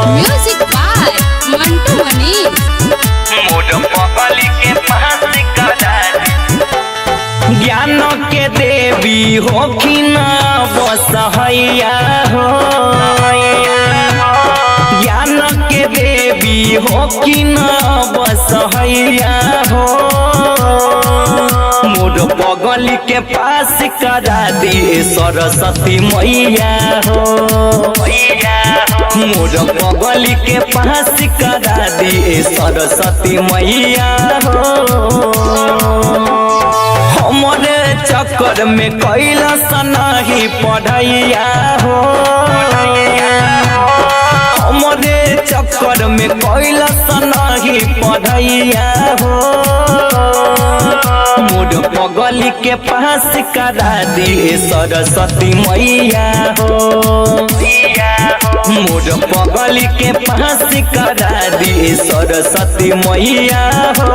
Music by Mantu मनी। मोर पगली के पास करा दी। ज्ञान के देवी होखिन बसहैया हो, ज्ञान के देवी होखिन बसहैया हो। मोर पगली के पास करा दी सरस्वती मैया हो, मोर पगली के पास करा दी सरस्वती मैया हो। हमरे चक्कर में कैलाश नहीं पढ़ैया हो, हमरे चक्कर में कैलाश नहीं पढ़ैया हो। मोर पगली के पास करा दी सरस्वती मैया हो, मोर पगली के पास करा दी सरस्वती मैया हो।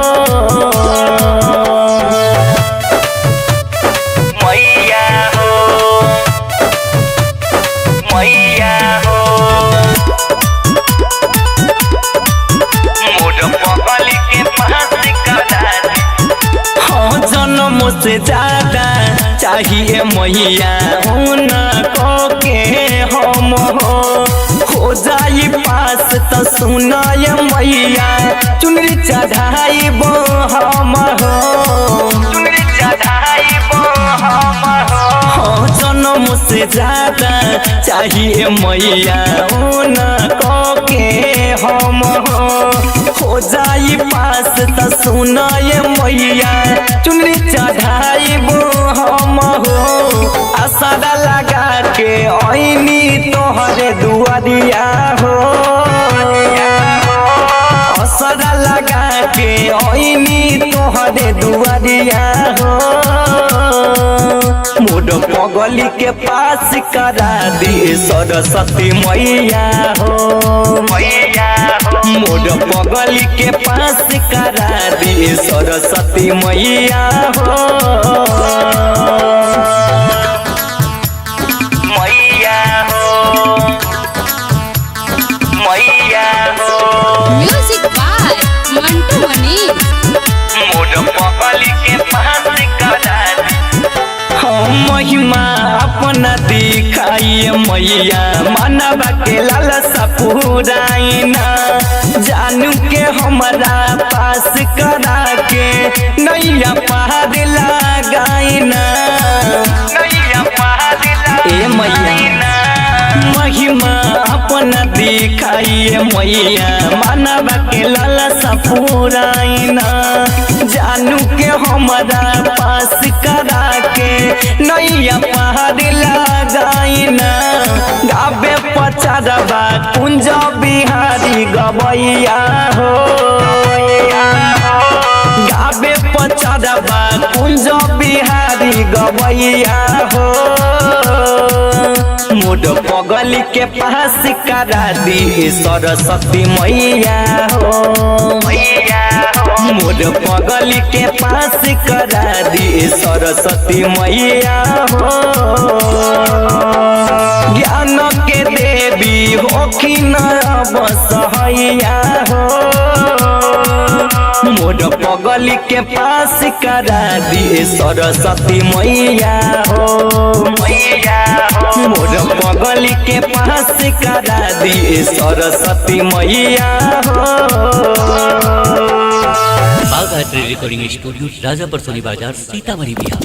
मैया हो, मैया हो, मोर पगली के पास करा दी। हाँ जन्म से ज्यादा चाहिए मैया होना को के हम हो जाई पास तो सुनाय मैया चुनरी चढ़ाई हम हो, चुनरी चढ़ाई हम हो। जन्म से ज्यादा चाहिए मैया होना को के हम हो जाई पास तो सुनाय मैया चुनरी चढ़ाई हम हो। आसरा लगा के ऐनी तोहरे दुआरिया हो, आसरा लगा के ऐनी तोहरे दुआरिया हो। मोर पगली के पास करा दी सरस्वती मैया हो, मोर पगली के पास करा दी सरस्वती मैया हो। मैया हो, मैया हो, म्यूजिक बाय मंटू मनी। मोर पगली के पास करा दी। महिमा अपना दिखाइए मैया मानवा के लालसा पुराइना जानू के हमारा पास करा के नैया पार लगाइना, नैया पार ए मैया। महिमा अपना दिखाइए मैया मानवा के लालसा पुराइना जानू के हमारा पास करा के नैया पार लगाइना। गाबे पचरबा कुंज बिहारी गवैया हो, गाबे पचरबा कुंज बिहारी गवैया हो। मोर पगली के पास करा दी सरस्वती मैया हो, मोर पगली के पास करा दी सरस्वती मैया हो। ज्ञान के देवी होखिन बसहैया हो। मोर पगली के पास करा दी सरस्वती मैया हो, मोर पगली के पास करा दी सरस्वती मैया हो। बाघ रिकॉर्डिंग स्टूडियो राजापुर सोनी बाजार सीतामढ़ी बिहार।